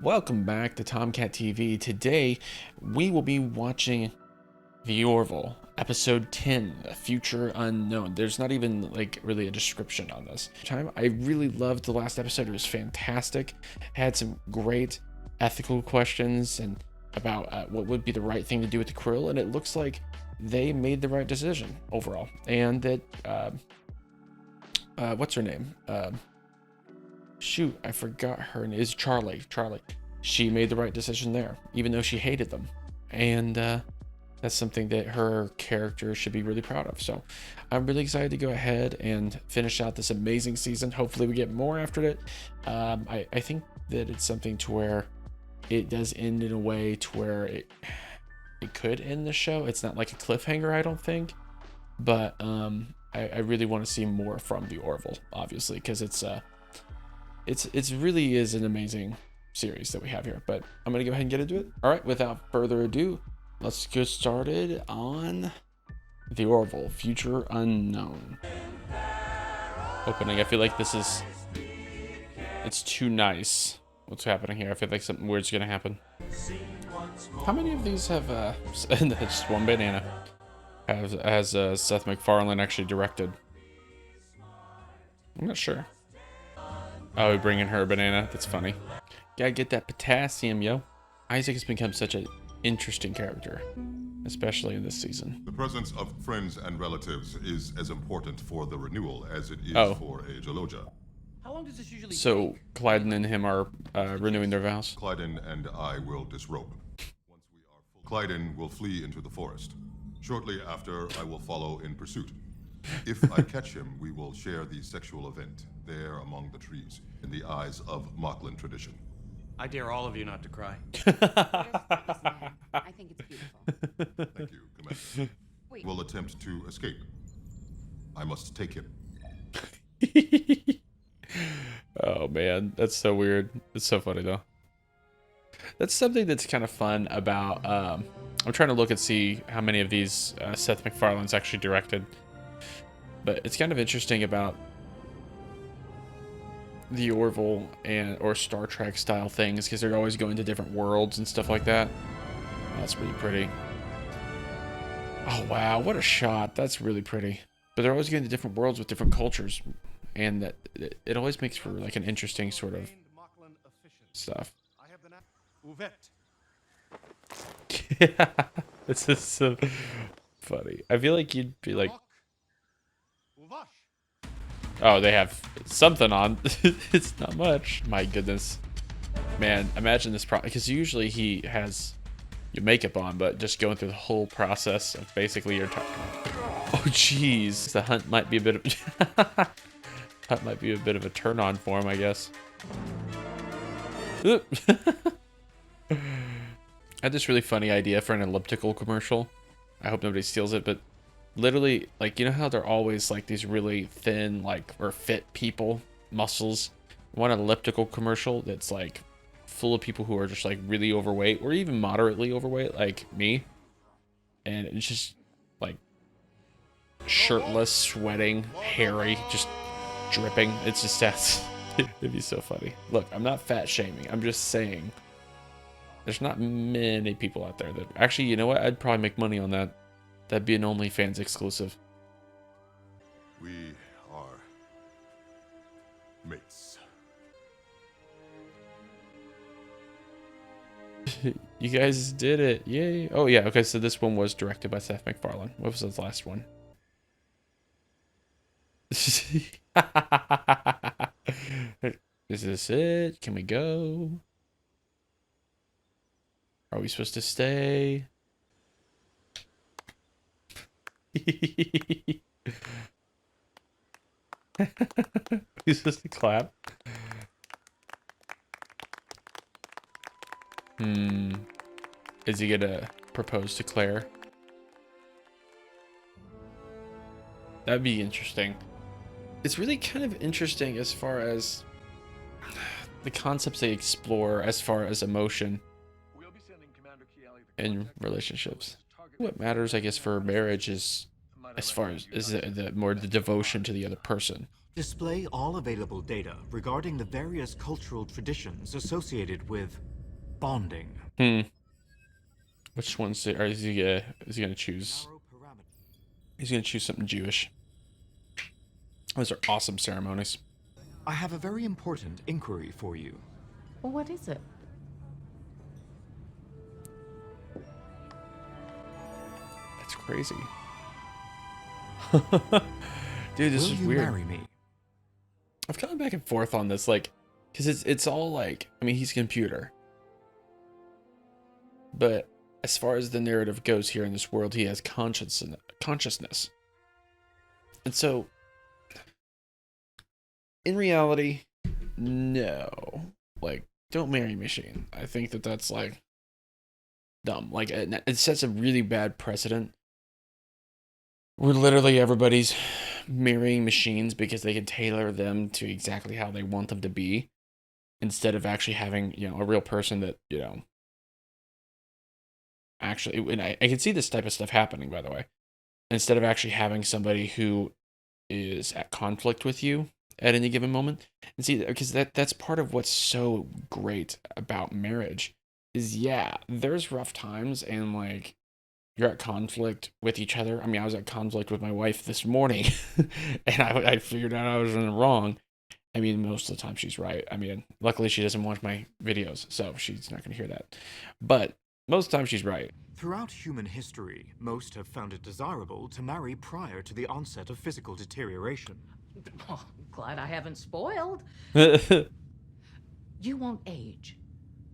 Welcome back to Tomcat TV. Today, we will be watching The Orville, episode 10, A Future Unknown. There's not even like really a description on this. I really loved the last episode. It was fantastic. Had some great ethical questions and about what would be the right thing to do with the krill, and it looks like they made the right decision overall. And that what's her name? Shoot, I forgot her name. Is Charlie. She made the right decision there, even though she hated them. And that's something that her character should be really proud of. So I'm really excited to go ahead and finish out this amazing season. Hopefully we get more after it. I think that it's something to where it does end in a way to where it could end the show. It's not like a cliffhanger, I don't think. But I really want to see more from the Orville, obviously, because it's really is an amazing series that we have here. But I'm gonna go ahead and get into it. All right, without further ado, let's get started on the Orville, Future Unknown. Opening, I feel like it's too nice. What's happening here? I feel like something weird's gonna happen. How many of these have just one banana has Seth MacFarlane actually directed? I'm not sure. Oh, we're bringing her a banana. That's funny. Gotta get that potassium, yo. Isaac has become such an interesting character, especially in this season. The presence of friends and relatives is as important for the renewal as it is for a Geologia. How long does this usually So Clyden and him are renewing their vows. Clyden and I will disrobe. Once we are full, Clyden will flee into the forest. Shortly after, I will follow in pursuit. If I catch him, we will share the sexual event there among the trees, in the eyes of Mocklin tradition. I dare all of you not to cry. I think it's beautiful. Thank you, Commander. Wait. Will attempt to escape. I must take him. Oh man, that's so weird. It's so funny though. That's something that's kind of fun about. I'm trying to look and see how many of these Seth MacFarlane's actually directed. But it's kind of interesting about the Orville or Star Trek style things, because they're always going to different worlds and stuff like that. That's really pretty. Oh wow, what a shot. That's really pretty. But they're always going to different worlds with different cultures, and that it always makes for like an interesting sort of stuff. Yeah, this is so funny. I feel like you'd be like, oh, they have something on. It's not much. My goodness. Man, imagine this because usually he has your makeup on, but just going through the whole process of basically your time. Oh, jeez. The hunt might be a bit of a turn on for him, I guess. Oop. I had this really funny idea for an elliptical commercial. I hope nobody steals it, but literally, like, you know how they're always like these really thin, like, or fit people, muscles. I want an elliptical commercial that's like full of people who are just like really overweight or even moderately overweight, like me. And it's just like shirtless, sweating, hairy, just dripping. It's just that's it'd be so funny. Look, I'm not fat shaming. I'm just saying there's not many people out there that actually, you know what? I'd probably make money on that. That'd be an OnlyFans exclusive. We are mates. You guys did it. Yay. Oh, yeah. Okay, so this one was directed by Seth MacFarlane. What was the last one? Is this it? Can we go? Are we supposed to stay? He's supposed to clap. Is he gonna propose to Claire? That'd be interesting. It's really kind of interesting as far as the concepts they explore as far as emotion in relationships. What matters, I guess, for marriage is as far as the more the devotion to the other person. Display all available data regarding the various cultural traditions associated with bonding. Which one's or is he gonna choose? He's gonna choose something Jewish. Those are awesome ceremonies. I have a very important inquiry for you. Well, what is it? That's crazy. Dude, this Will is you weird. marry me? I've gone back and forth on this, like, because it's all like, I mean, he's a computer. But as far as the narrative goes here in this world, he has consciousness. And so, in reality, no. Like, don't marry machine. I think that's, like, dumb. Like, it sets a really bad precedent where literally everybody's marrying machines because they can tailor them to exactly how they want them to be, instead of actually having, you know, a real person that, you know, actually, and I can see this type of stuff happening, by the way, instead of actually having somebody who is at conflict with you at any given moment. And see, because that's part of what's so great about marriage is, yeah, there's rough times and, like, you're at conflict with each other. I mean, I was at conflict with my wife this morning, and I figured out I was in the wrong. I mean, most of the time she's right. I mean, luckily she doesn't watch my videos, so she's not going to hear that. But most of the time she's right. Throughout human history, most have found it desirable to marry prior to the onset of physical deterioration. Oh, glad I haven't spoiled. You won't age.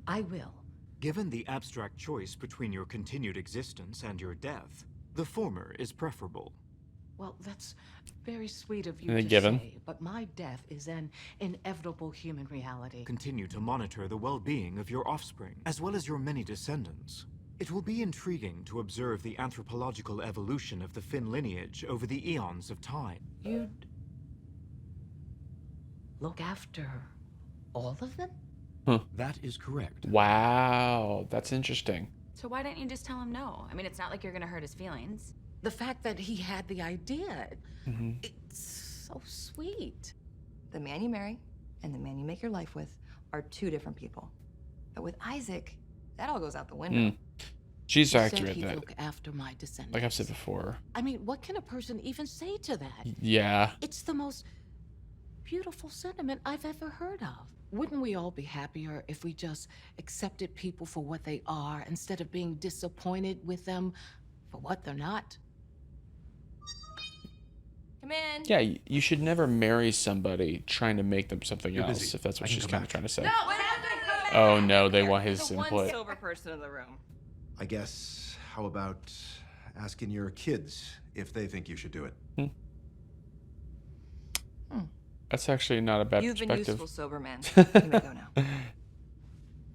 I will. Given the abstract choice between your continued existence and your death, the former is preferable. Well, that's very sweet of you And a to given. say, but my death is an inevitable human reality. Continue to monitor the well-being of your offspring, as well as your many descendants. It will be intriguing to observe the anthropological evolution of the Finn lineage over the eons of time. You'd look after all of them? That is correct. Wow, that's interesting. So why didn't you just tell him no? I mean, it's not like you're gonna hurt his feelings. The fact that he had the idea, it's so sweet. The man you marry and the man you make your life with are two different people. But with Isaac, that all goes out the window. She's He said accurate. he'd That, look after my descendants. like I've said before. I mean, what can a person even say to that? Yeah. It's the most beautiful sentiment I've ever heard of. Wouldn't we all be happier if we just accepted people for what they are instead of being disappointed with them for what they're not? Come in. Yeah, you should never marry somebody trying to make them something You're else, busy. if that's what I can she's come kind of back. trying to say. What happened? Oh no, they want his The one input. sober person in the room. I guess, how about asking your kids if they think you should do it? That's actually not a bad You've been perspective. useful, sober man. You may go now.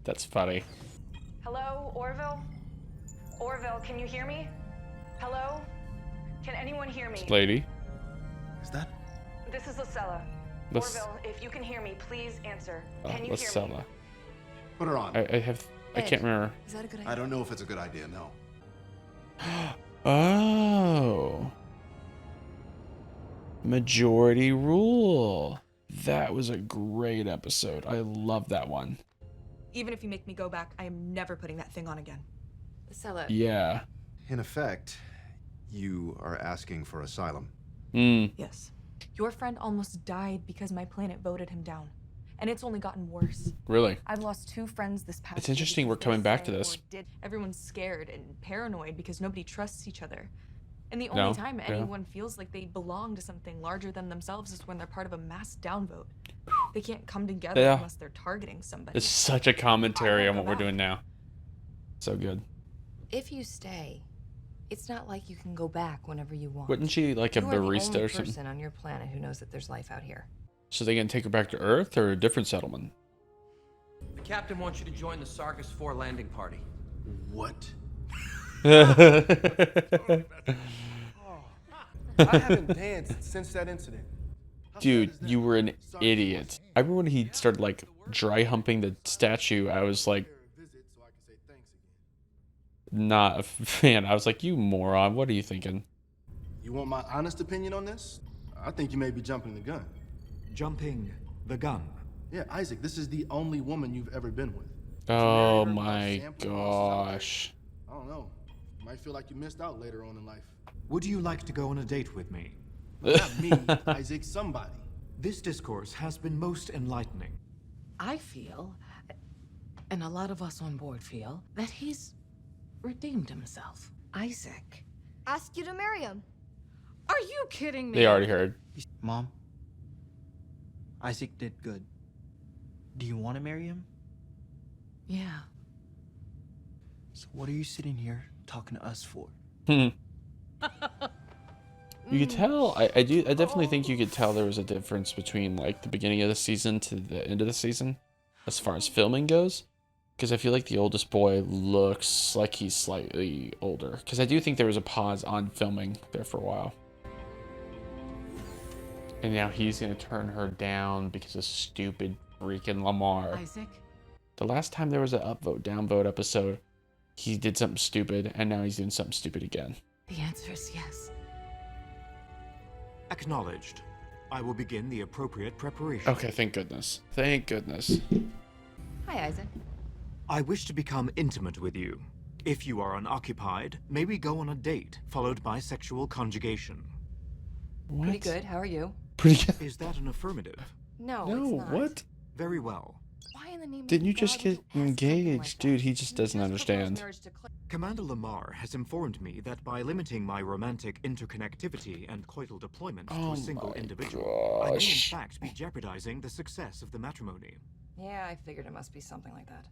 That's funny. Hello, Orville? Orville, can you hear me? Hello? Can anyone hear me? Lady. Is that? This is Lucella. Let's- Orville, if you can hear me, please answer. Can you hear me? Lucella. Put her on. I can't remember. Is that a good idea? I don't know if it's a good idea, no. Oh. Majority rule. That was a great episode. I love that one. Even if you make me go back, I am never putting that thing on again. Sella, Yeah. In effect, you are asking for asylum. Yes. Your friend almost died because my planet voted him down. And it's only gotten worse. Really? I've lost 2 friends this past It's year interesting we're because coming they back to say this. or did. Everyone's scared and paranoid because nobody trusts each other. And the No, only time yeah. anyone feels like they belong to something larger than themselves is when they're part of a mass downvote. They can't come together Yeah. unless they're targeting somebody. It's such a commentary I on won't what go we're doing back. now. So good. if you stay, it's not like you can go back whenever you want. Wouldn't she like a You are the barista only or something? person on your planet who knows that there's life out here. So they gonna take her back to Earth or a different settlement? The captain wants you to join the Sargus 4 landing party. What? I haven't danced since that incident. Dude, you were an idiot. I remember when he started like dry humping the statue. I was like, not a fan. I was like, you moron. What are you thinking? You want my honest opinion on this? I think you may be jumping the gun. Jumping the gun. Yeah, Isaac, this is the only woman you've ever been with. Oh marry her without my sampling horses out there, gosh. I don't know. You might feel like you missed out later on in life. Would you like to go on a date with me? Not me, Isaac, somebody. This discourse has been most enlightening. I feel, and a lot of us on board feel, that he's redeemed himself. Isaac. Ask you to marry him. Are you kidding me? They already heard. Mom, Isaac did good. Do you want to marry him? Yeah. So what are you sitting here talking to us for? You could tell. I definitely think you could tell there was a difference between like the beginning of the season to the end of the season, as far as filming goes. Because I feel like the oldest boy looks like he's slightly older. Because I do think there was a pause on filming there for a while. And now he's gonna turn her down because of stupid freaking Lamar. Isaac? The last time there was an upvote, downvote episode, he did something stupid, and now he's doing something stupid again. The answer is yes. Acknowledged. I will begin the appropriate preparation. Okay, thank goodness. Thank goodness. Hi, Isaac. I wish to become intimate with you. If you are unoccupied, may we go on a date, followed by sexual conjugation. What? Pretty good. How are you? Pretty good. Is that an affirmative? No, No, it's not. what? Very well. Why in the name Didn't of you God just would get you ask something engaged? like Dude, that? he just doesn't You proposed understand. marriage to Commander Lamar has informed me that by limiting my romantic interconnectivity and coital deployment to Oh a single my individual, I may in gosh. fact be jeopardizing the success of the matrimony. Yeah, I figured it must be something like that.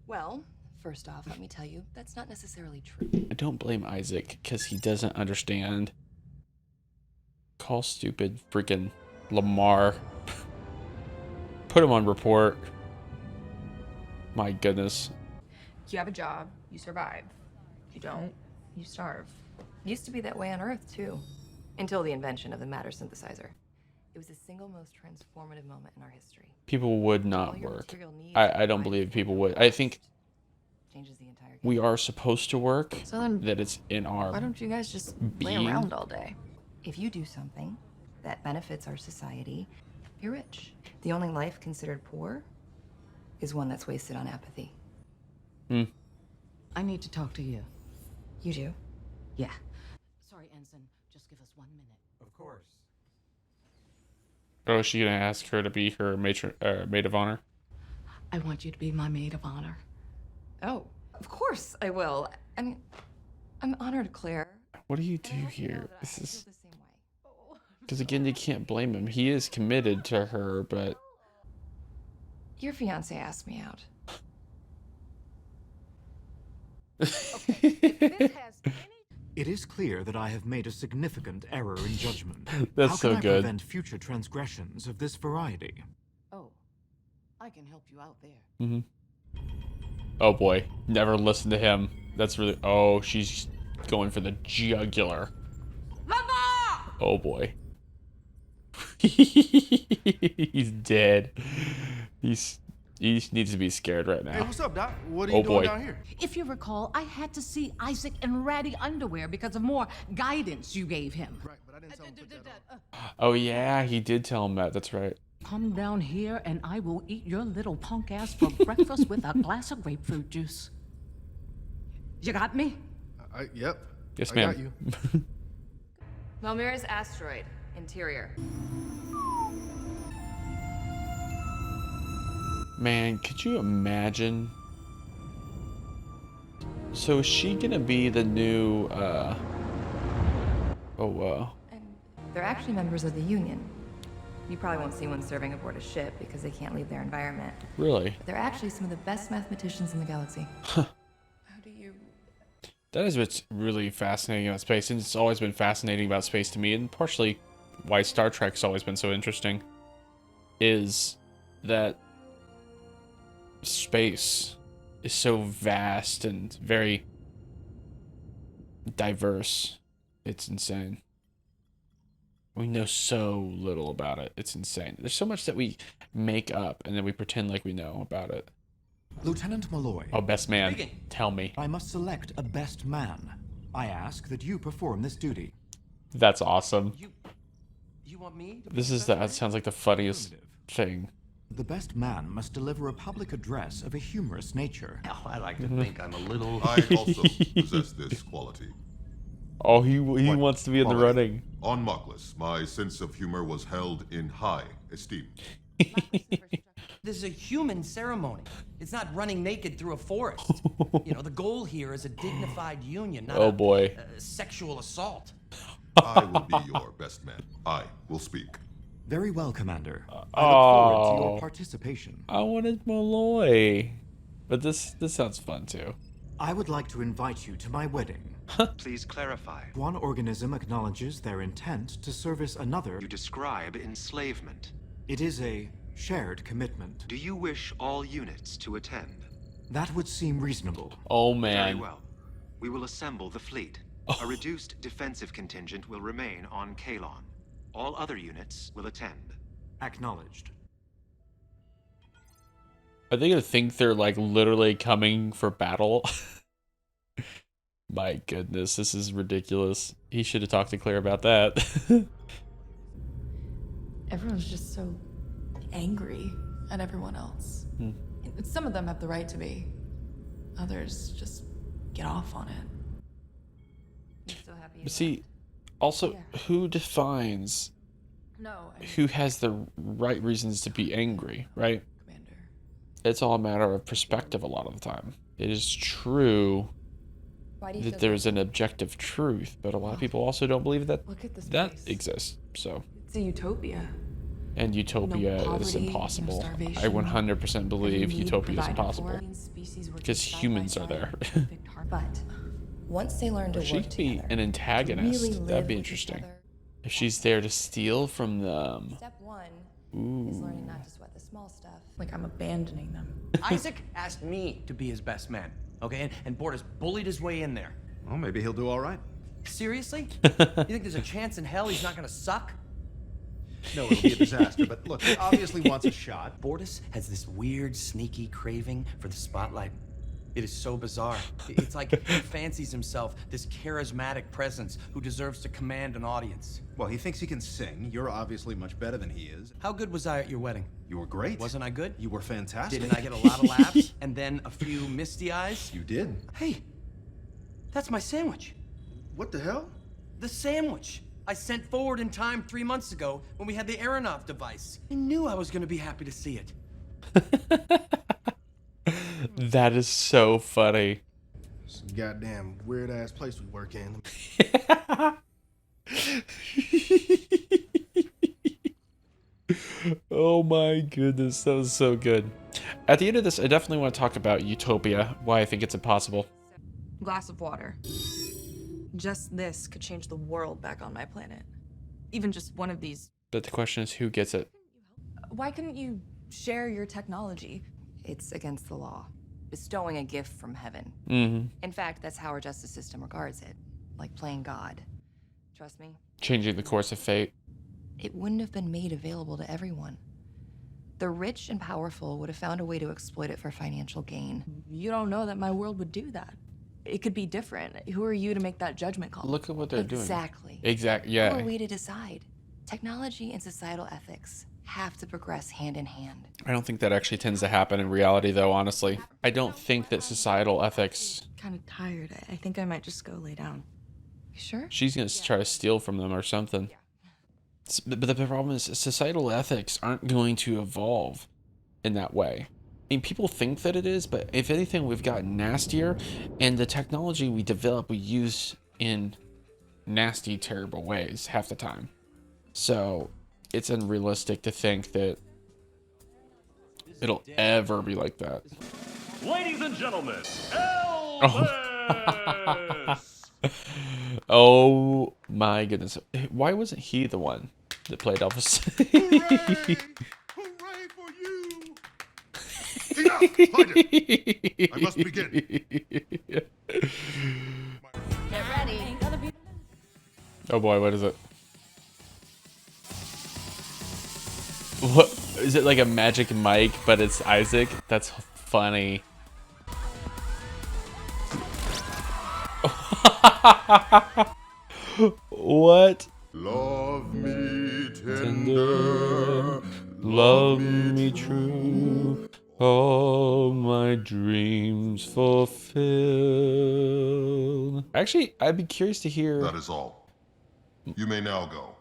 Well, first off, let me tell you, that's not necessarily true. I don't blame Isaac, because he doesn't understand. Call stupid freaking Lamar. Put him on report. My goodness. You have a job, you survive. You don't, you starve. Used to be that way on Earth, too. Until the invention of the matter synthesizer. It was the single most transformative moment in our history. People would All not your work. material needs I don't combined believe for people one would. I think changes the entire game. we are supposed to work. So then, That it's in our why don't you guys just lay being. around all day? If you do something that benefits our society, you're rich. The only life considered poor is one that's wasted on apathy. I need to talk to you. You do? Yeah. Sorry, Ensign. Just give us 1 minute. Of course. Oh, is she gonna ask her to be her maid of honor? I want you to be my maid of honor. Oh, of course I will. I mean, I'm honored, Claire. What do you And I do want you to know here? that I This feel is the same way. because again, you can't blame him. He is committed to her, but Your fiance asked me out. It is clear that I have made a significant error in judgment. That's How so can I good. prevent future transgressions of this variety? Oh, I can help you out there. hmm Oh boy, never listen to him. That's really. Oh, she's going for the jugular. Mama! Oh boy. He's dead. He needs to be scared right Hey, now. what's up, Doc? What are you Oh, doing boy. down here? If you recall, I had to see Isaac in ratty underwear because of more guidance you gave him. Right, but I didn't tell him to put that on. Oh yeah, he did tell him that. That's right. Come down here and I will eat your little punk ass for breakfast with a glass of grapefruit juice. You got me? Yep. Yes, I ma'am. got you. Malmira's asteroid, interior. Man, could you imagine? So is she gonna be the new And they're actually members of the Union. You probably won't see one serving aboard a ship because they can't leave their environment. really? But they're actually some of the best mathematicians in the galaxy. How do you... That is what's really fascinating about space, and it's always been fascinating about space to me, and partially why Star Trek's always been so interesting, is that space is so vast and very diverse. It's insane. We know so little about it. It's insane. There's so much that we make up and then we pretend like we know about it. Lieutenant Malloy. Oh, best man. Speaking. Tell me. I must select a best man. I ask that you perform this duty. That's awesome. You want me? To This is that sounds like the funniest thing. The best man must deliver a public address of a humorous nature. Oh, I like to think I'm a little... I also possess this quality. Oh, he wants to be in the Quality. running. On Mockless, my sense of humor was held in high esteem. This is a human ceremony. It's not running naked through a forest. You know, the goal here is a dignified union, not Oh boy. a sexual assault. I will be your best man. I will speak. Very well, Commander. I look forward to Oh. your participation. I wanted Malloy. But this sounds fun too. I would like to invite you to my wedding. Please clarify. One organism acknowledges their intent to service another. You describe enslavement. It is a shared commitment. Do you wish all units to attend? That would seem reasonable. Oh Very man. well. We will assemble the fleet. A reduced defensive contingent will remain on Kalon. All other units will attend. Acknowledged. Are they gonna think they're like literally coming for battle? My goodness, this is ridiculous. He should have talked to Claire about that. Everyone's just so angry at everyone else. Some of them have the right to be. Others just get off on it. I'm so happy. But see, also, who defines No, who has the right reasons to be angry, right? It's all a matter of perspective a lot of the time. It is true Why do you that feel there's an objective truth, but a lot of people also don't believe that Look at this that place. exists. So, It's a utopia. and utopia No is poverty, no impossible. I starvation, 100% believe need utopia is provided impossible for. Species working because side by humans are side, there. perfect harmony. But once they learn to She work could be together, an antagonist. really live That'd be with each interesting. other. If she's there to steal from them. Step one is Ooh. learning not to sweat the small stuff. Like I'm abandoning them. Isaac asked me to be his best man, okay? And Bortus bullied his way in there. Well, maybe he'll do all right. Seriously? You think there's a chance in hell he's not gonna suck? No, it'll be a disaster, but look, he obviously wants a shot. Bortus has this weird, sneaky craving for the spotlight. It is so bizarre. It's like he fancies himself this charismatic presence who deserves to command an audience. Well, he thinks he can sing. You're obviously much better than he is. How good was I at your wedding? You were great. Wasn't I good? You were fantastic. Didn't I get a lot of laughs and then a few misty eyes? You did. Hey, that's my sandwich. What the hell? The sandwich I sent forward in time 3 months ago when we had the Aronoff device. I knew I was going to be happy to see it. That is so funny. Some goddamn weird ass place we work in. Oh my goodness, that was so good. At the end of this, I definitely want to talk about Utopia, why I think it's impossible. Glass of water. Just this could change the world back on my planet. Even just one of these. But the question is, who gets it? Why couldn't you share your technology? It's against the law. Bestowing a gift from heaven. Mm-hmm. In fact, that's how our justice system regards it. Like playing God. Trust me, Changing the course of fate. it wouldn't have been made available to everyone. The rich and powerful would have found a way to exploit it for financial gain. You don't know that my world would do that. It could be different. Who are you to make that judgment call? Look at what they're doing. Exactly. Exactly. Who are Yeah. we to decide? Technology and societal ethics have to progress hand in hand. I don't think that actually tends to happen in reality, though, honestly. I don't think that societal ethics... Kind of tired. I think I might just go lay down. You sure? She's going to try to steal from them or something. But the problem is, societal ethics aren't going to evolve in that way. I mean, people think that it is, but if anything, we've gotten nastier, and the technology we develop, we use in nasty, terrible ways half the time. So it's unrealistic to think that it'll ever be like that. Ladies and gentlemen, Oh my goodness. Why wasn't he the one that played Elvis? Enough! Find it! I must begin. Get ready. Oh boy, what is it? What is it, like a magic mic, but it's Isaac? That's funny. What? Love me tender, Love me true, all my dreams fulfilled. Actually, I'd be curious to hear. That is all. You may now go.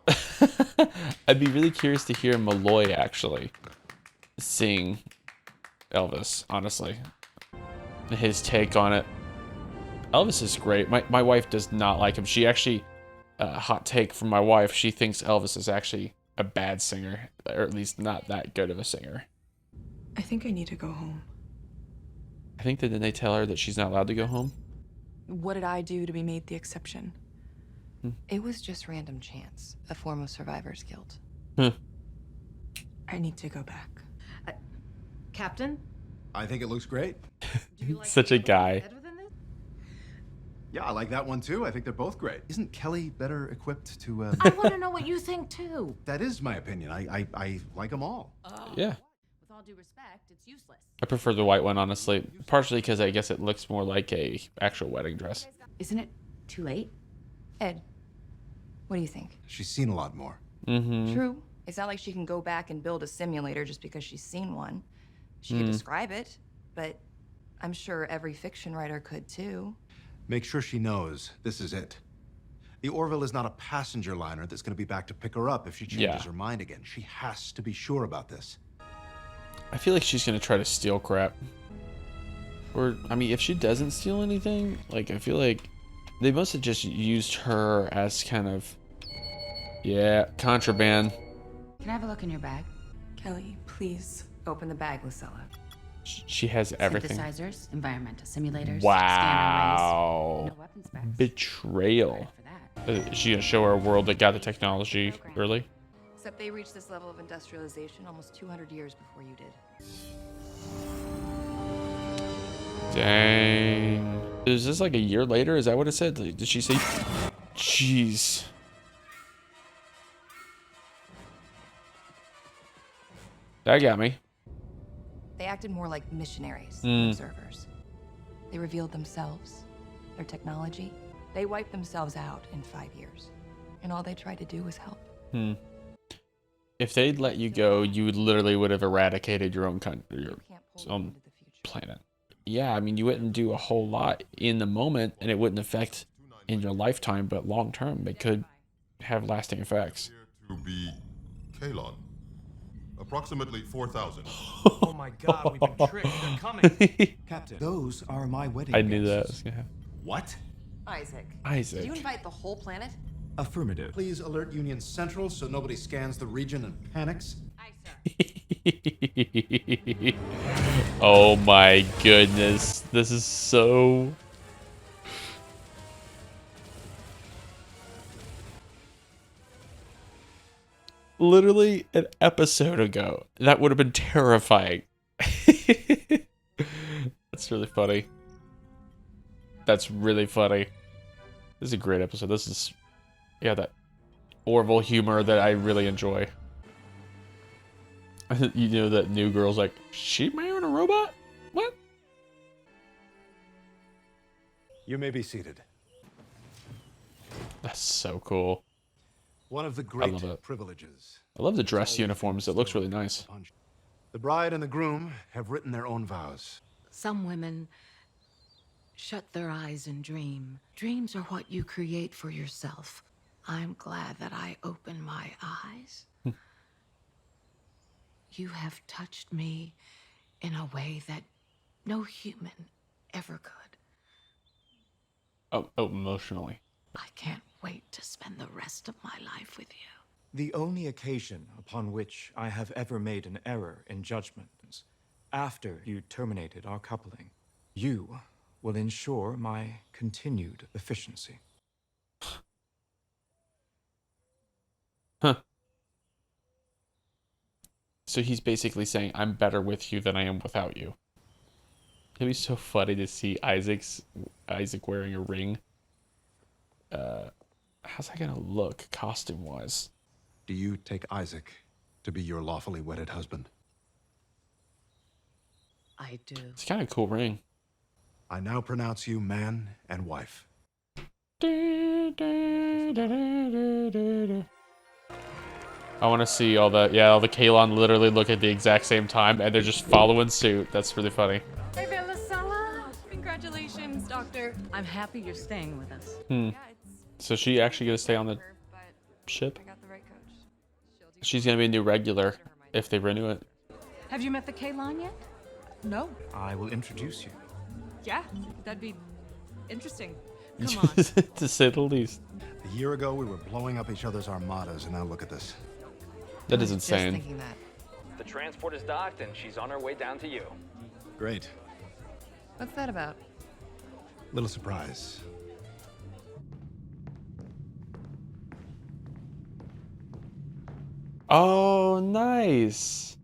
I'd be really curious to hear Malloy actually sing Elvis, honestly. His take on it. Elvis is great. My wife does not like him. She actually, hot take from my wife, she thinks Elvis is actually a bad singer, or at least not that good of a singer. I think I need to go home. I think that then they tell her that she's not allowed to go home. What did I do to be made the exception? It was just random chance, a form of survivor's guilt. I need to go back. Captain? I think it looks great. Such a guy. Yeah, I like that one too. I think they're both great. Isn't Kelly better equipped to? I want to know what you think too. That is my opinion. I like them all. Yeah. With all due respect, it's useless. I prefer the white one, honestly. Partially because I guess it looks more like a actual wedding dress. Isn't it too late? Ed, what do you think? She's seen a lot more. Mm-hmm. True. It's not like she can go back and build a simulator just because she's seen one. She could describe it, but I'm sure every fiction writer could too. Make sure she knows this is it. The Orville is not a passenger liner that's going to be back to pick her up if she changes her mind again. She has to be sure about this. I feel like she's going to try to steal crap. Or, I mean, if she doesn't steal anything, like, I feel like they must have just used her as kind of, contraband. Can I have a look in your bag? Kelly, please. Open the bag, Lucella. She has everything. Synthesizers, environmental simulators, Wow. scanner arrays. No weapon specs. Betrayal. Is she going to show her a world that got the technology early? Except they reached this level of industrialization almost 200 years before you did. Dang. Is this like a year later? Is that what it said? Like, did she say? Jeez. That got me. They acted more like missionaries than observers. They revealed themselves, their technology. They wiped themselves out in 5 years. And all they tried to do was help. If they'd let you go, you literally would have eradicated your own country, your own planet. Yeah, I mean, you wouldn't do a whole lot in the moment, and it wouldn't affect in your lifetime, but long term, it could have lasting effects. To be Kalon. Approximately 4,000. Oh my god, we've been tricked. They're coming. Captain, those are my wedding I knew that guests. was gonna happen. What? Isaac. Isaac. Did you invite the whole planet? Affirmative. Please alert Union Central so nobody scans the region and panics. Oh my goodness. This is so... Literally an episode ago, that would have been terrifying. That's really funny. That's really funny. This is a great episode. This is, that Orville humor that I really enjoy. You know, that new girl's like, she marrying a robot? What? You may be seated. That's so cool. One of the I great love it. privileges. I love the dress uniforms. It looks really nice. The bride and the groom have written their own vows. Some women shut their eyes and dream. Dreams are what you create for yourself. I'm glad that I opened my eyes. You have touched me in a way that no human ever could. Oh, emotionally. I can't wait to spend the rest of my life with you. The only occasion upon which I have ever made an error in judgment is after you terminated our coupling. You will ensure my continued efficiency. Huh. So he's basically saying, I'm better with you than I am without you. It'd be so funny to see Isaac wearing a ring. How's that gonna look, costume-wise? Do you take Isaac to be your lawfully wedded husband? I do. It's kind of a cool ring. I now pronounce you man and wife. I want to see all the Kalon literally look at the exact same time, and they're just following suit. That's really funny. Hey, Belisella. Congratulations, Doctor. I'm happy you're staying with us. So she actually gonna stay on the ship? She's gonna be a new regular if they renew it. Have you met the Kalon yet? No. I will introduce you. Yeah, that'd be interesting. Come on. To say the least. A year ago, we were blowing up each other's armadas, and now look at this. That is insane. Just thinking that. The transport is docked, and she's on her way down to you. Great. What's that about? Little surprise. Oh, nice.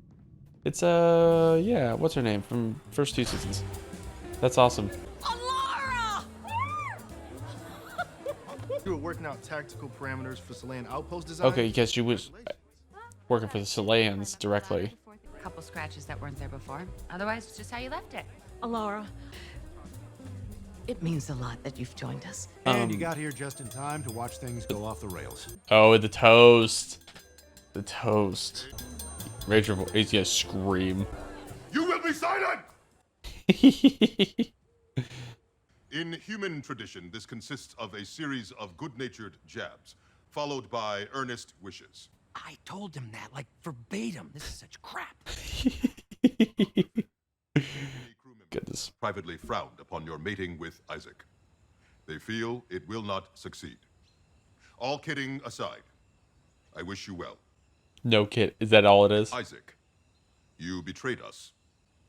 It's yeah, what's her name from first 2 seasons? That's awesome. You were working out tactical parameters for Selayan outpost design? Okay, because she was working for the Soleans directly. A couple scratches that weren't there before. Otherwise, it's just how you left it. Alara, it means a lot that you've joined us. And you got here just in time to watch things go off the rails. Oh, the toast. The toast. Rachel, he's gonna scream. You will be silent! In human tradition, this consists of a series of good-natured jabs, followed by earnest wishes. I told him that, like, verbatim. This is such crap. Goodness. Privately frowned upon your mating with Isaac. They feel it will not succeed. All kidding aside, I wish you well. No kid. Is that all it is? Isaac, you betrayed us.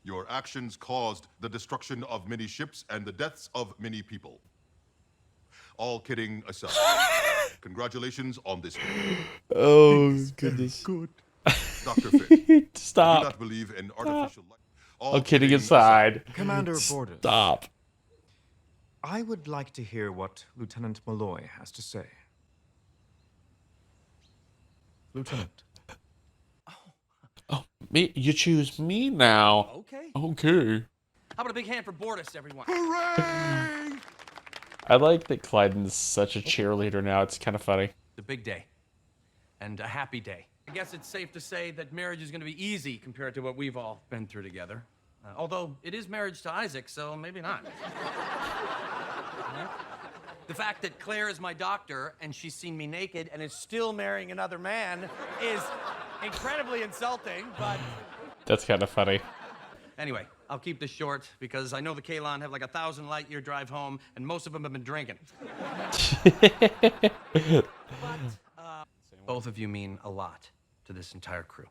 Your actions caused the destruction of many ships and the deaths of many people. All kidding aside, congratulations on this day. Oh, goodness. Good. Dr. Finn, Stop. I do not believe in artificial life. All kidding aside. Commander Borders. Stop. I would like to hear what Lieutenant Malloy has to say. Lieutenant. Oh, me? You choose me now. Okay. Okay. How about a big hand for Borders, everyone? Hooray! I like that Clyden's such a cheerleader now. It's kind of funny. The big day. And a happy day. I guess it's safe to say that marriage is going to be easy compared to what we've all been through together. Although it is marriage to Isaac, so maybe not. The fact that Claire is my doctor and she's seen me naked and is still marrying another man is incredibly insulting, but... That's kind of funny. Anyway, I'll keep this short because I know the Kalon have like 1,000 light-year drive home and most of them have been drinking. Both of you mean a lot to this entire crew.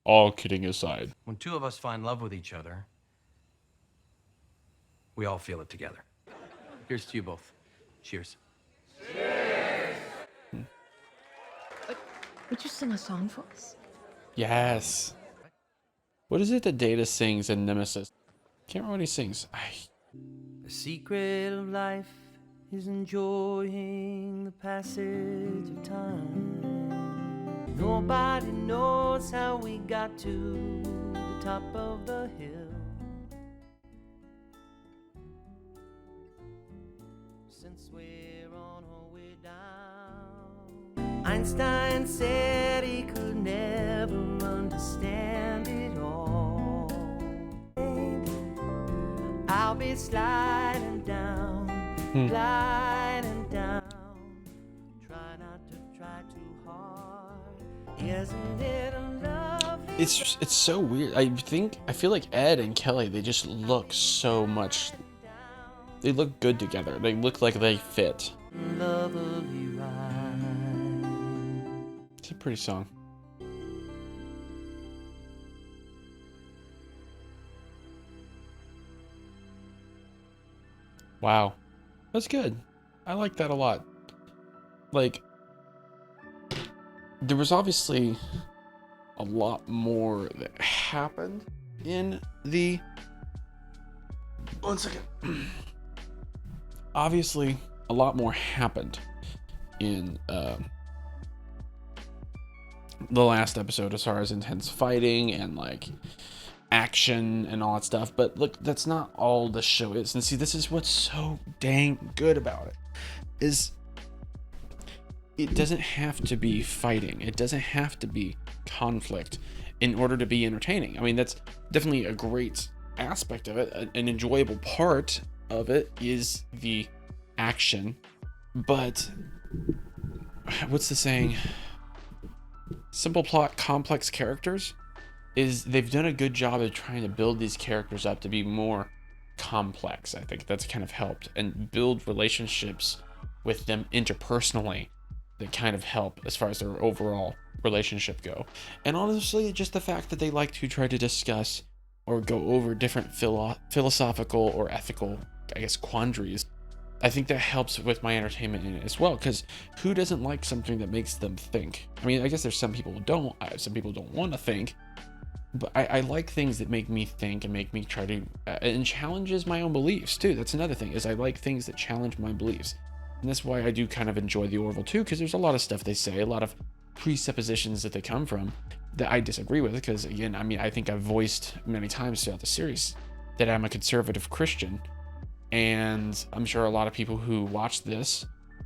All kidding aside. When two of us find love with each other, we all feel it together. Here's to you both. Cheers. Cheers! Would you sing a song for us? Yes. What is it that Data sings in Nemesis? Can't remember what he sings. The secret of life is enjoying the passage of time. Nobody knows how we got to the top of the hill. Since we're on our way down. Einstein said he could never understand it all. I'll be sliding down, gliding down. Try not to try too hard. Isn't it a lovely? It's so weird. I feel like Ed and Kelly, they just look so much. They look good together. They look like they fit. Lovely ride. It's a pretty song. Wow. That's good. I like that a lot. Like, there was obviously a lot more that happened in the... One second. Obviously, a lot more happened in the last episode as far as intense fighting and like action and all that stuff. But look, that's not all the show is. And see, this is what's so dang good about it, is it doesn't have to be fighting. It doesn't have to be conflict in order to be entertaining. I mean, that's definitely a great aspect of it. An enjoyable part of it is the action. But what's the saying? Simple plot, complex characters. They've done a good job of trying to build these characters up to be more complex. I think that's kind of helped, and build relationships with them interpersonally that kind of help as far as their overall relationship go. And honestly, just the fact that they like to try to discuss or go over different philosophical or ethical, I guess, quandaries, I think that helps with my entertainment in it as well, because who doesn't like something that makes them think? I mean, I guess there's some people who don't. Some people don't want to think, but I like things that make me think and make me try to, and challenges my own beliefs too. That's another thing, is I like things that challenge my beliefs. And that's why I do kind of enjoy the Orville too, because there's a lot of stuff they say, a lot of presuppositions that they come from that I disagree with, because again, I mean, I think I've voiced many times throughout the series that I'm a conservative Christian, and I'm sure a lot of people who watch this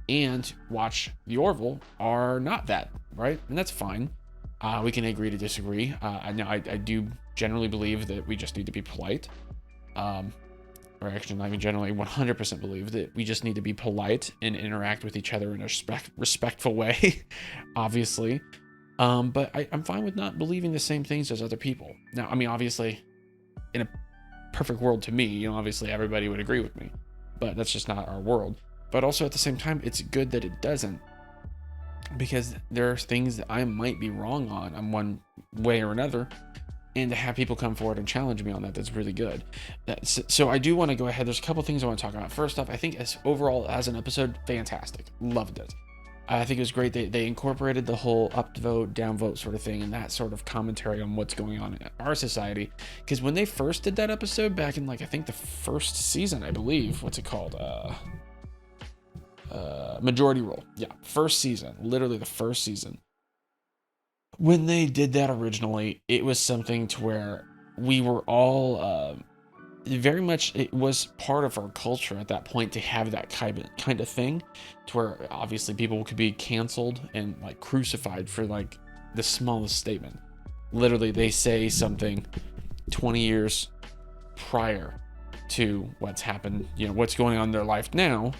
and watch the Orville are not that, right? And that's fine. We can agree to disagree. I do generally believe that we just need to be polite. Or actually, not even generally, 100% believe that we just need to be polite and interact with each other in a respectful way, obviously. But I'm fine with not believing the same things as other people. Now, I mean, obviously, in a perfect world to me, you know, obviously everybody would agree with me, but that's just not our world. But also at the same time, it's good that it doesn't, because there are things that I might be wrong on one way or another, and to have people come forward and challenge me on that's really good. So I do want to go ahead. There's a couple things I want to talk about. First off, I think overall as an episode, fantastic. Loved it. I think it was great. They incorporated the whole upvote, downvote sort of thing, and that sort of commentary on what's going on in our society. Because when they first did that episode back in, like, I think the first season, I believe, what's it called? Majority Rule. Yeah, first season, literally the first season. When they did that originally, it was something to where we were all very much, it was part of our culture at that point to have that kind of thing, to where obviously people could be canceled and like crucified for like the smallest statement. Literally, they say something 20 years prior to what's happened, you know, what's going on in their life now,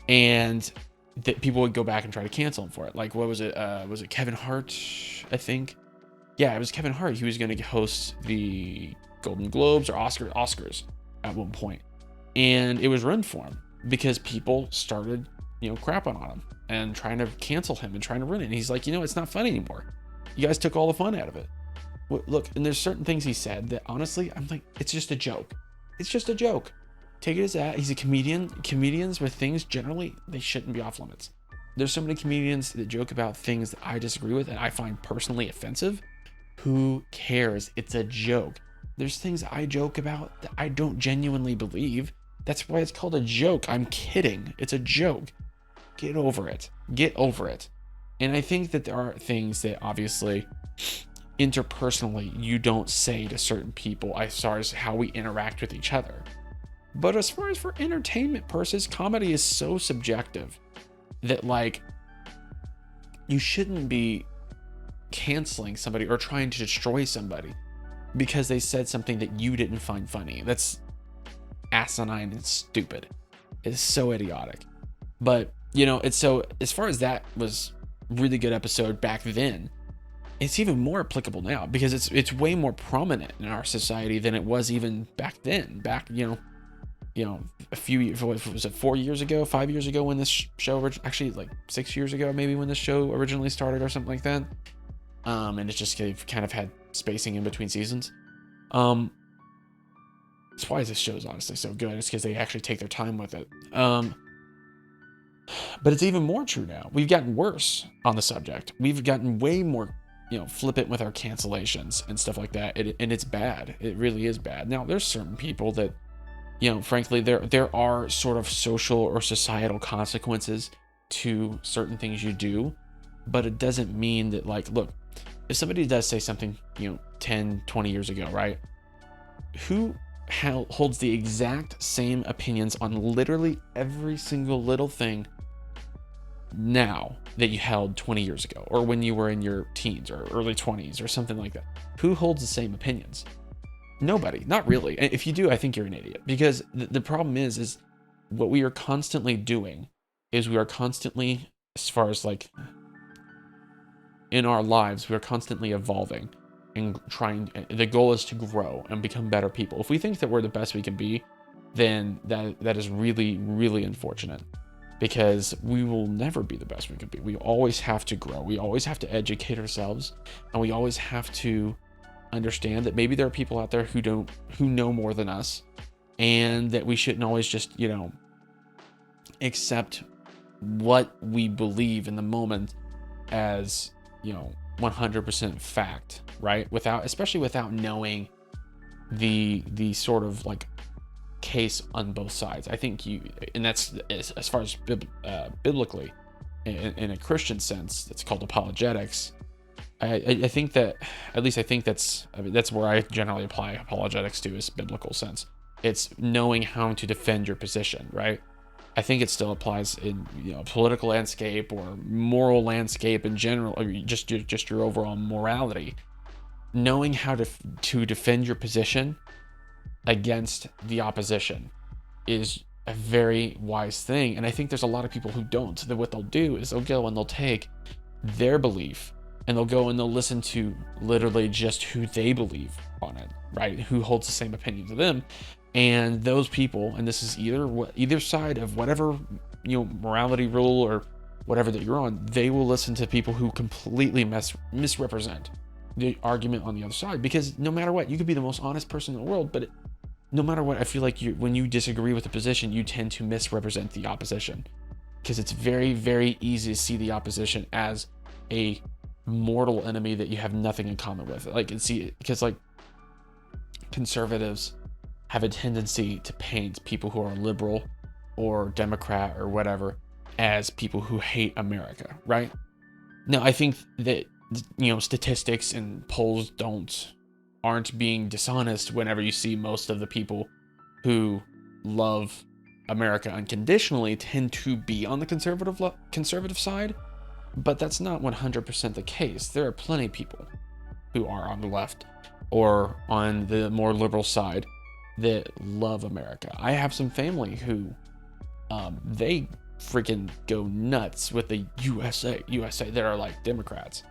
and that people would go back and try to cancel him for it. Like, what was it? Was it Kevin Hart? I think. Yeah, it was Kevin Hart. He was going to host the Golden Globes or Oscars at one point, and it was ruined for him because people started, you know, crapping on him and trying to cancel him and trying to ruin it. And he's like, you know, it's not fun anymore. You guys took all the fun out of it. Look, and there's certain things he said that honestly, I'm like, it's just a joke. It's just a joke. Take it as that. He's a comedian. Comedians with things, generally, they shouldn't be off limits. There's so many comedians that joke about things that I disagree with and I find personally offensive. Who cares? It's a joke. There's things I joke about that I don't genuinely believe. That's why it's called a joke. I'm kidding. It's a joke. Get over it. Get over it. And I think that there are things that obviously interpersonally you don't say to certain people as far as how we interact with each other. But as far as for entertainment purposes, comedy is so subjective that, like, you shouldn't be canceling somebody or trying to destroy somebody because they said something that you didn't find funny. That's asinine and stupid. It's so idiotic. But, you know, it's so, as far as that was really good episode back then, it's even more applicable now because it's way more prominent in our society than it was even back then. Back, you know, a few years, was it 4 years ago, 5 years ago when this show, actually like 6 years ago, maybe when this show originally started or something like that. And it's just, they've kind of had spacing in between seasons. That's why this show is honestly so good. It's because they actually take their time with it. But it's even more true now. We've gotten worse on the subject. We've gotten way more, you know, flippant with our cancellations and stuff like that. And it's bad. It really is bad. Now, there's certain people that, you know, frankly, there are sort of social or societal consequences to certain things you do, but it doesn't mean that, like, look, if somebody does say something, you know, 10, 20 years ago, right? Who holds the exact same opinions on literally every single little thing now that you held 20 years ago, or when you were in your teens or early 20s or something like that? Who holds the same opinions? Nobody. Not really. And if you do, I think you're an idiot, because the problem is what we are constantly doing is we are constantly, as far as like in our lives, we are constantly evolving and trying. The goal is to grow and become better people. If we think that we're the best we can be, then that is really, really unfortunate, because we will never be the best we can be. We always have to grow. We always have to educate ourselves, and we always have to understand that maybe there are people out there who know more than us, and that we shouldn't always just, accept what we believe in the moment as, 100% fact, right? Especially without knowing the sort of like case on both sides. I think and that's as far as biblically, in a Christian sense, it's called apologetics. I think that, at least I think that's where I generally apply apologetics to, is biblical sense. It's knowing how to defend your position, right? I think it still applies in political landscape or moral landscape in general, or just your overall morality. Knowing how to defend your position against the opposition is a very wise thing, and I think there's a lot of people who don't. So that what they'll do is they'll go and they'll take their belief and they'll go and they'll listen to literally just who they believe on it, right? Who holds the same opinion to them. And those people, and this is either side of whatever morality rule or whatever that you're on, they will listen to people who completely misrepresent the argument on the other side. Because no matter what, you could be the most honest person in the world, but no matter what, I feel like when you disagree with the position, you tend to misrepresent the opposition, because it's very, very easy to see the opposition as a mortal enemy that you have nothing in common with. Because conservatives have a tendency to paint people who are liberal or Democrat or whatever as people who hate America, right? Now, I think that, statistics and polls aren't being dishonest whenever you see most of the people who love America unconditionally tend to be on the conservative side, but that's not 100% the case. There are plenty of people who are on the left or on the more liberal side that love America. I have some family who they freaking go nuts with the USA that are like Democrats,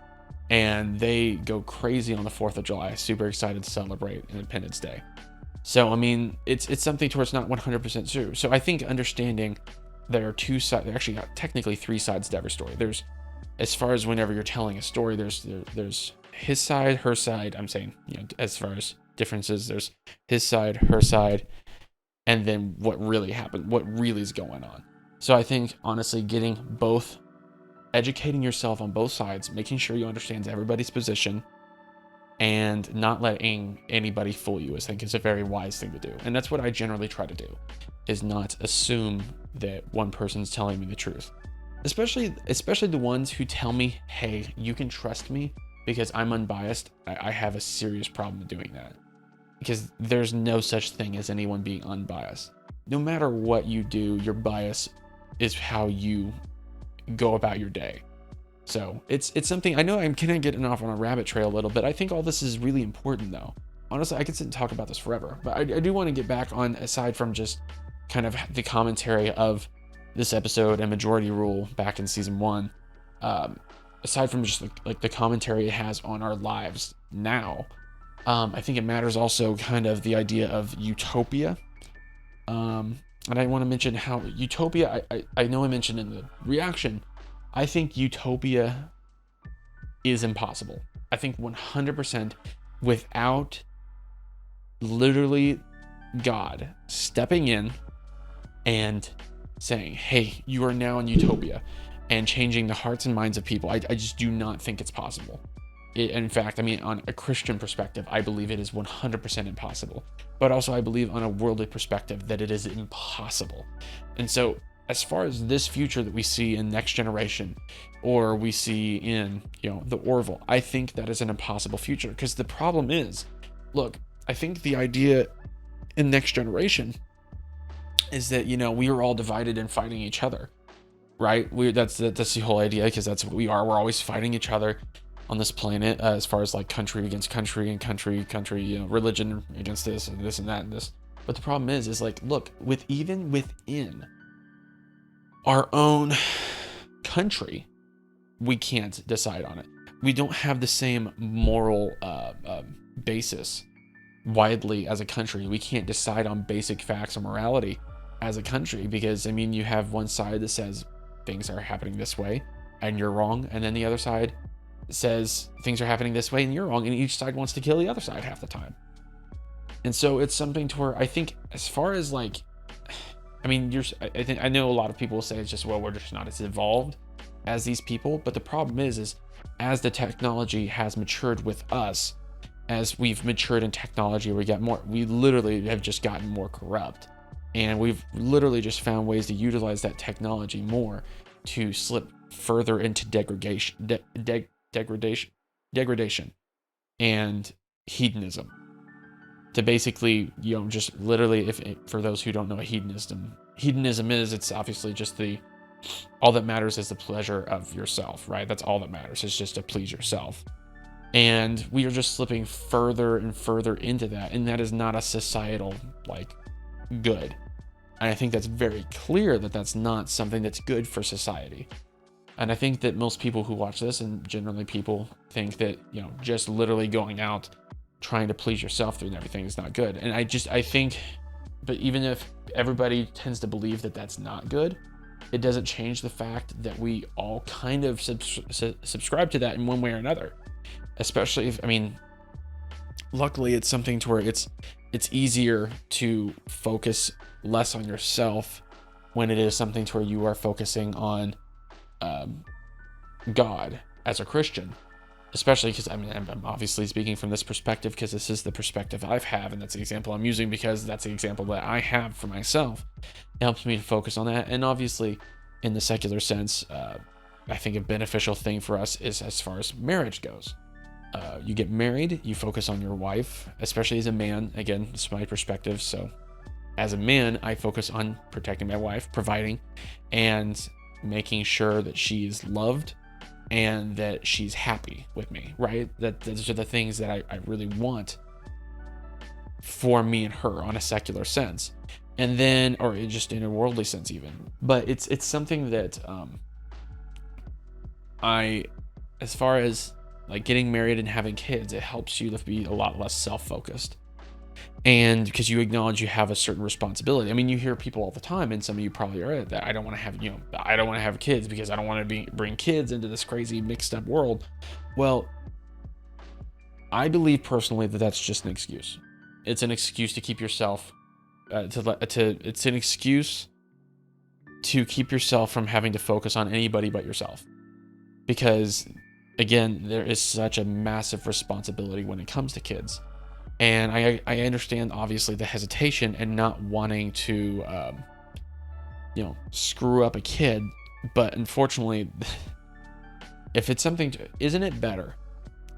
and they go crazy on the 4th of July, super excited to celebrate Independence Day. So I mean, it's something to where it's not 100% true. So I think understanding there are two sides, there actually technically three sides to every story. There's, as far as whenever you're telling a story, there's his side, her side. I'm saying, as far as differences, there's his side, her side, and then what really happened, what really is going on. So I think honestly, educating yourself on both sides, making sure you understand everybody's position, and not letting anybody fool you, I think is a very wise thing to do. And that's what I generally try to do, is not assume that one person's telling me the truth. Especially the ones who tell me, hey, you can trust me because I'm unbiased. I have a serious problem with doing that, because there's no such thing as anyone being unbiased. No matter what you do, your bias is how you go about your day. So it's something, I know I'm kind of getting off on a rabbit trail a little bit. I think all this is really important though. Honestly, I could sit and talk about this forever, but I do want to get back on, aside from just kind of the commentary of this episode and Majority Rule back in season 1, aside from just like the commentary it has on our lives now, I think it matters also kind of the idea of utopia. And I want to mention how utopia, I know I mentioned in the reaction, I think utopia is impossible. I think 100% without literally God stepping in and saying, hey, you are now in utopia, and changing the hearts and minds of people. I just do not think it's possible. In fact, I mean, on a Christian perspective, I believe it is 100% impossible. But also I believe on a worldly perspective that it is impossible. And so as far as this future that we see in Next Generation, or we see in, the Orville, I think that is an impossible future. Because the problem is, look, I think the idea in Next Generation is that, we are all divided and fighting each other. right? That's the whole idea, because that's what we are. We're always fighting each other on this planet, as far as like country against country and country, religion against this and this and that and this. But the problem is like, look, even within our own country, we can't decide on it. We don't have the same moral basis widely as a country. We can't decide on basic facts or morality as a country, because I mean, you have one side that says things are happening this way and you're wrong, and then the other side says things are happening this way and you're wrong, and each side wants to kill the other side half the time. And so it's something to where I think, as far as like, I mean, I know a lot of people will say it's just, well, we're just not as evolved as these people. But the problem is as the technology has matured with us, as we've matured in technology, we literally have just gotten more corrupt, and we've literally just found ways to utilize that technology more to slip further into degradation and hedonism. To basically, just literally, for those who don't know what hedonism is, it's obviously just all that matters is the pleasure of yourself, right? That's all that matters, is just to please yourself. And we are just slipping further and further into that, and that is not a societal good. And I think that's very clear that that's not something that's good for society. And I think that most people who watch this, and generally people, think that just literally going out trying to please yourself through everything is not good. And I think, but even if everybody tends to believe that that's not good, it doesn't change the fact that we all kind of subscribe to that in one way or another. Especially if, luckily it's something to where it's easier to focus less on yourself when it is something to where you are focusing on God as a Christian. Especially because, I'm obviously speaking from this perspective because this is the perspective I have, and that's the example I'm using because that's the example that I have for myself. It helps me to focus on that. And obviously, in the secular sense, I think a beneficial thing for us is as far as marriage goes. You get married, you focus on your wife, especially as a man. Again, it's my perspective. So as a man, I focus on protecting my wife, providing, and making sure that she is loved and that she's happy with me, right? Those are the things that I really want for me and her on a secular sense. And then, or just in a worldly sense even. But it's something that as far as getting married and having kids, it helps you to be a lot less self-focused. And because you acknowledge you have a certain responsibility. You hear people all the time, and some of you probably are, that I don't want to have kids because I don't want to bring kids into this crazy mixed up world. Well, I believe personally that that's just an excuse. It's an excuse to keep yourself it's an excuse to keep yourself from having to focus on anybody but yourself. Because again, there is such a massive responsibility when it comes to kids. And I understand obviously the hesitation and not wanting to screw up a kid, but unfortunately if it's something isn't it better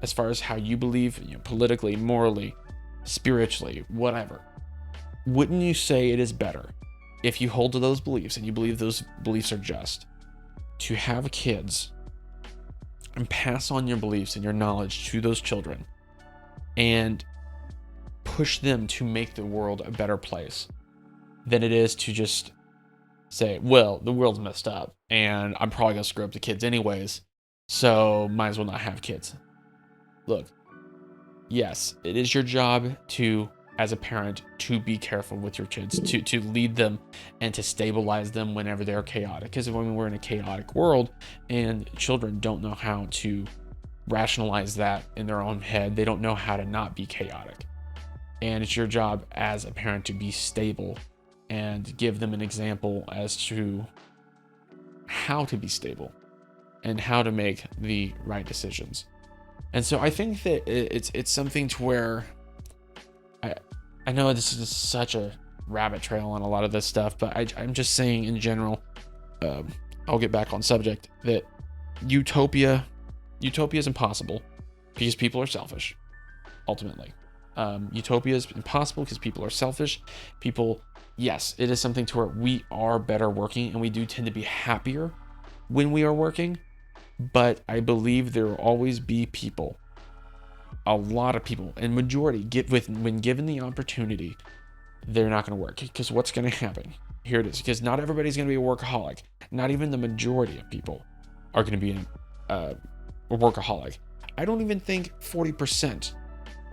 as far as how you believe, politically, morally, spiritually, whatever, wouldn't you say it is better if you hold to those beliefs and you believe those beliefs are just, to have kids and pass on your beliefs and your knowledge to those children and push them to make the world a better place, than it is to just say, well, the world's messed up and I'm probably gonna screw up the kids anyways, so might as well not have kids. Look, yes, it is your job to, as a parent, to be careful with your kids, to lead them and to stabilize them whenever they're chaotic. Because when we're in a chaotic world and children don't know how to rationalize that in their own head, they don't know how to not be chaotic. And it's your job as a parent to be stable and give them an example as to how to be stable and how to make the right decisions. And so I think that it's something to where I know this is such a rabbit trail on a lot of this stuff, but I'm just saying in general, I'll get back on subject, that utopia is impossible because people are selfish, ultimately. Utopia is impossible because people are selfish. Yes, it is something to where we are better working and we do tend to be happier when we are working, but I believe there will always be people, a lot of people, and majority when given the opportunity, they're not going to work. Because what's going to happen? Here it is. Because not everybody's going to be a workaholic. Not even the majority of people are going to be a workaholic. I don't even think 40%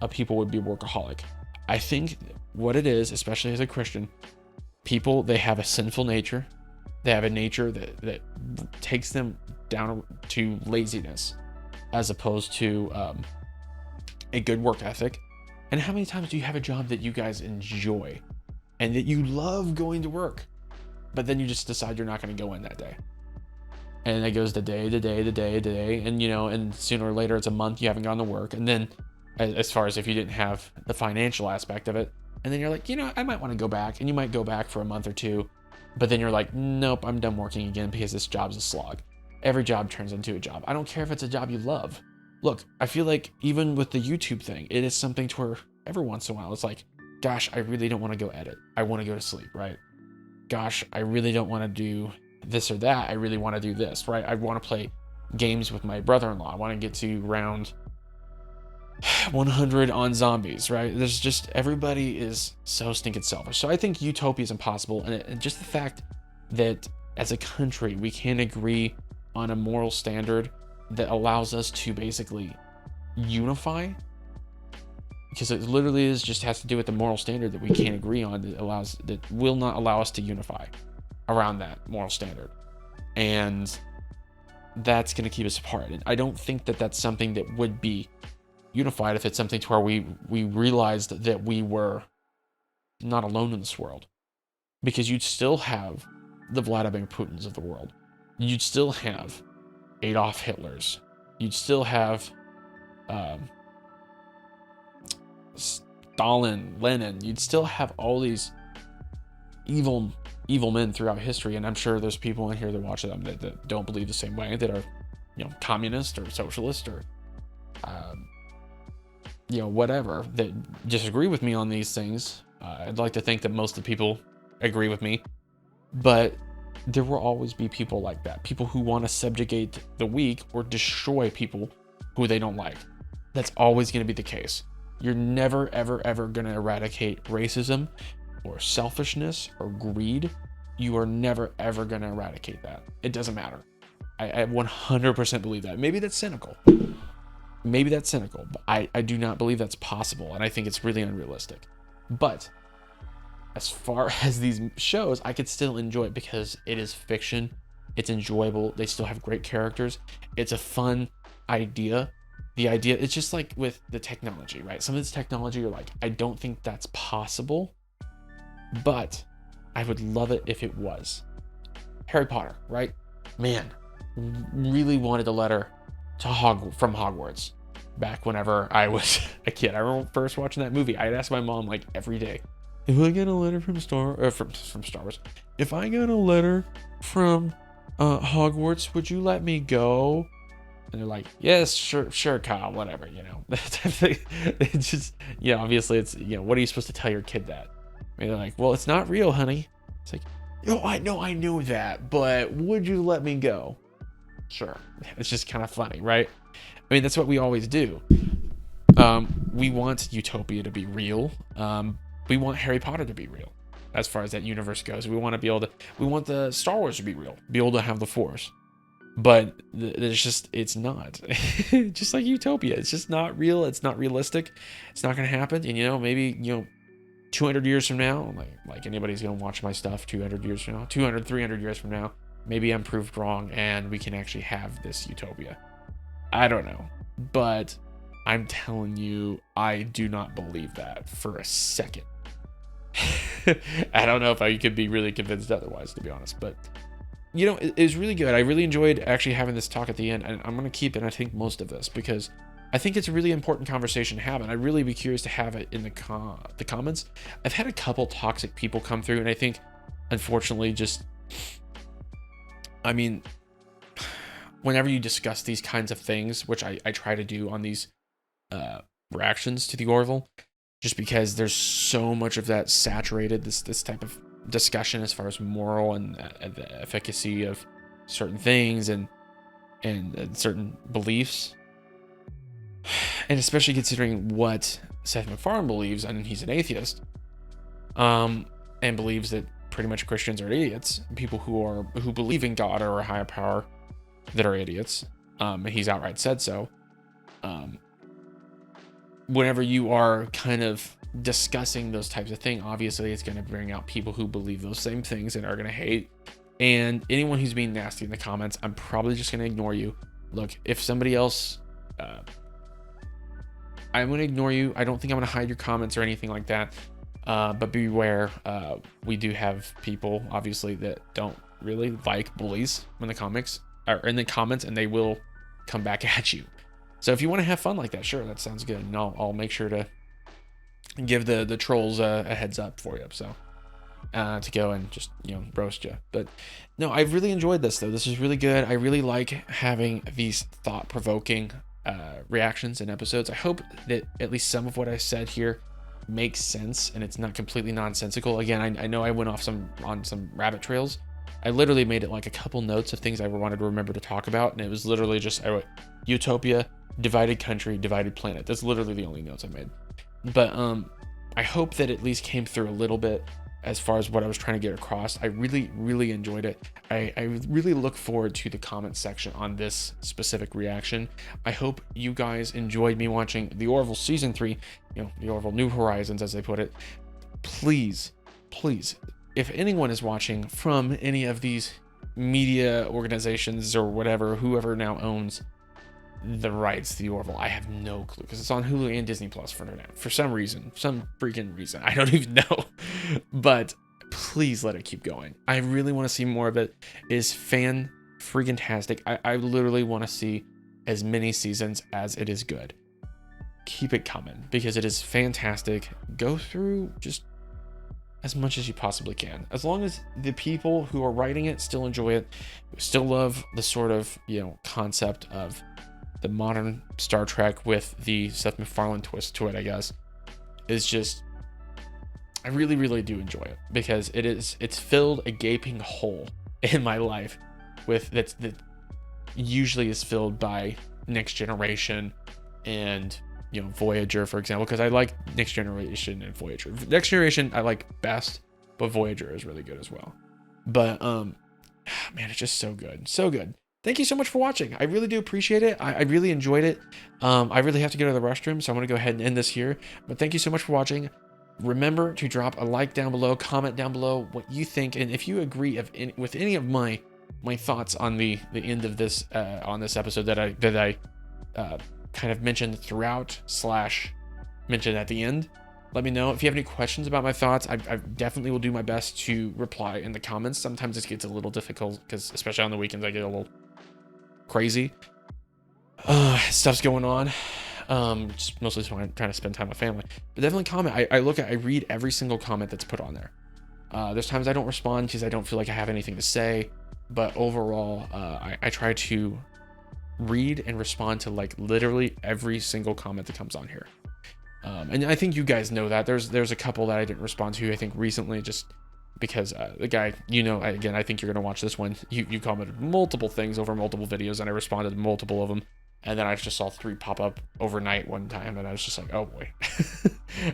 of people would be workaholic. I think what it is, especially as a Christian, people, they have a sinful nature. They have a nature that takes them down to laziness as opposed to a good work ethic. And how many times do you have a job that you guys enjoy and that you love going to work, but then you just decide you're not going to go in that day? And it goes to day to day to day to day. And, you know, and sooner or later it's a month you haven't gone to work. And then as far as if you didn't have the financial aspect of it, and then you're like, you know, I might want to go back. And you might go back for a month or two, but then you're like, nope, I'm done working again because this job's a slog. Every job turns into a job. I don't care if it's a job you love. Look, I feel like even with the YouTube thing, it is something to where every once in a while it's like, gosh, I really don't want to go edit. I want to go to sleep, right? Gosh, I really don't want to do this or that. I really want to do this, right? I want to play games with my brother-in-law. I want to get to round 100 on zombies, right? There's just, everybody is so stinking selfish. So I think utopia is impossible. And just the fact that as a country, we can't agree on a moral standard that allows us to basically unify, because it literally is just has to do with the moral standard that we can't agree on, that will not allow us to unify around that moral standard, and that's going to keep us apart. And I don't think that that's something that would be unified if it's something to where we realized that we were not alone in this world, because you'd still have the Vladimir Putins of the world, you'd still have Adolf Hitlers, you'd still have Stalin, Lenin, you'd still have all these evil men throughout history. And I'm sure there's people in here that watch them that don't believe the same way, that are, you know, communist or socialist or you know, whatever, that disagree with me on these things. I'd like to think that most of the people agree with me, but there will always be people like that, people who want to subjugate the weak or destroy people who they don't like. That's always going to be the case. You're never, ever, ever going to eradicate racism or selfishness or greed. You are never, ever going to eradicate that. It doesn't matter. I 100% believe that. Maybe that's cynical. But I do not believe that's possible. And I think it's really unrealistic. But as far as these shows, I could still enjoy it because it is fiction. It's enjoyable. They still have great characters. It's a fun idea. The idea, it's just like with the technology, right? Some of this technology, you're like, I don't think that's possible, but I would love it if it was. Harry Potter, right? Man, really wanted a letter from Hogwarts back whenever I was a kid. I remember first watching that movie. I'd ask my mom like every day, if I get a letter from Star Wars, if I got a letter from Hogwarts, would you let me go? And they're like, yes, sure, Kyle, whatever, you know. It's just, yeah, obviously it's, you know, what are you supposed to tell your kid that? And they're like, well, it's not real, honey. It's like, oh, I know that, but would you let me go? Sure. It's just kind of funny, right? I mean, that's what we always do. We want utopia to be real. We want Harry Potter to be real. As far as that universe goes, we want the Star Wars to be real, be able to have the Force. But it's not. Just like utopia, it's just not real. It's not realistic. It's not going to happen. And, you know, maybe, you know, 200 years from now, like anybody's going to watch my stuff 200 years from now, 200, 300 years from now, maybe I'm proved wrong and we can actually have this utopia. I don't know. But I'm telling you, I do not believe that for a second. I don't know if I could be really convinced otherwise, to be honest. But, you know, it was really good. I really enjoyed actually having this talk at the end. And I'm going to keep it, I think, most of this, because I think it's a really important conversation to have. And I'd really be curious to have it in the comments. I've had a couple toxic people come through. And I think, unfortunately, just, I mean, whenever you discuss these kinds of things, which I try to do on these reactions to the Orville, just because there's so much of that saturated, this type of discussion as far as moral and the efficacy of certain things and certain beliefs. And especially considering what Seth MacFarlane believes, and he's an atheist, and believes that pretty much Christians are idiots, people who believe in God or a higher power that are idiots. And he's outright said so. Whenever you are kind of discussing those types of things, obviously it's going to bring out people who believe those same things and are going to hate. And anyone who's being nasty in the comments, I'm probably just going to ignore you. Look, if somebody else, I'm going to ignore you. I don't think I'm going to hide your comments or anything like that. But beware, we do have people, obviously, that don't really like bullies in the comments, and they will come back at you. So if you want to have fun like that, sure, that sounds good. And I'll make sure to give the trolls a heads up for you. So to go and just, roast you. But no, I really enjoyed this, though. This is really good. I really like having these thought-provoking reactions and episodes. I hope that at least some of what I said here makes sense and it's not completely nonsensical. Again, I know I went off on some rabbit trails. I literally made it like a couple notes of things I wanted to remember to talk about, and it was literally just utopia, divided country, divided planet. That's literally the only notes I made. But I hope that at least came through a little bit as far as what I was trying to get across. I really, really enjoyed it. I really look forward to the comment section on this specific reaction. I hope you guys enjoyed me watching the Orville Season 3, the Orville New Horizons, as they put it. Please, if anyone is watching from any of these media organizations or whatever, whoever now owns the rights to the Orville, I have no clue, because it's on Hulu and Disney Plus for now, for some freaking reason, I don't even know. But please let it keep going. I really want to see more of it. It is fan-freaking-tastic. I literally want to see as many seasons as it is good. Keep it coming, because it is fantastic. Go through just as much as you possibly can, as long as the people who are writing it still enjoy it, still love the sort of concept of the modern Star Trek with the Seth MacFarlane twist to it, I guess, is just, I really, really do enjoy it, because it's filled a gaping hole in my life that usually is filled by Next Generation and Voyager, for example, because I like Next Generation and Voyager. Next Generation I like best, but Voyager is really good as well. But man, it's just so good, so good. Thank you so much for watching. I really do appreciate it. I really enjoyed it. I really have to go to the restroom, so I'm gonna go ahead and end this here. But thank you so much for watching. Remember to drop a like down below, comment down below what you think, and if you agree with any of my thoughts on the end of this on this episode that I kind of mentioned throughout / mentioned at the end. Let me know. If you have any questions about my thoughts, I definitely will do my best to reply in the comments. Sometimes it gets a little difficult, because especially on the weekends I get a little crazy. Stuff's going on. Just mostly trying to spend time with family. But definitely comment. I read every single comment that's put on there. There's times I don't respond because I don't feel like I have anything to say. But overall, I try to read and respond to like literally every single comment that comes on here. And I think you guys know that. There's a couple that I didn't respond to, I think recently, just because the guy, again, I think you're gonna watch this one. You commented multiple things over multiple videos, and I responded to multiple of them. And then I just saw 3 pop up overnight one time, and I was just like, oh boy,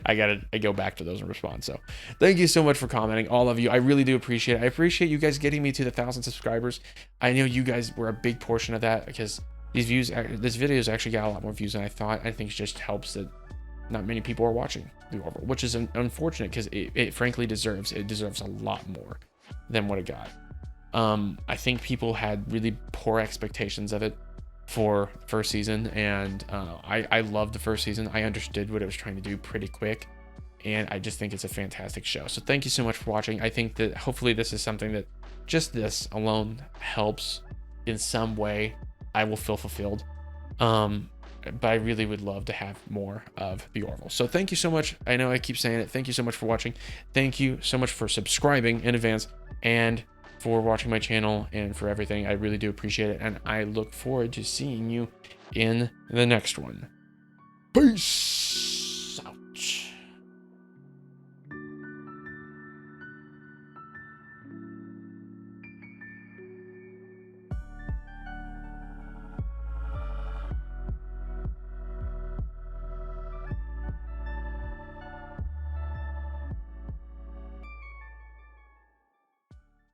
I go back to those and respond. So thank you so much for commenting, all of you. I really do appreciate it. I appreciate you guys getting me to the 1,000 subscribers. I know you guys were a big portion of that, because this video's actually got a lot more views than I thought. I think it just helps that not many people are watching the Orville, which is unfortunate, because it frankly deserves a lot more than what it got. I think people had really poor expectations of it for first season, and I loved the first season. I understood what it was trying to do pretty quick, and I just think it's a fantastic show. So thank you so much for watching. I think that hopefully this is something that just this alone helps in some way. I will feel fulfilled, but I really would love to have more of the Orville. So thank you so much. I know I keep saying it. Thank you so much for watching. Thank you so much for subscribing in advance, and for watching my channel, and for everything. I really do appreciate it, and I look forward to seeing you in the next one. Peace.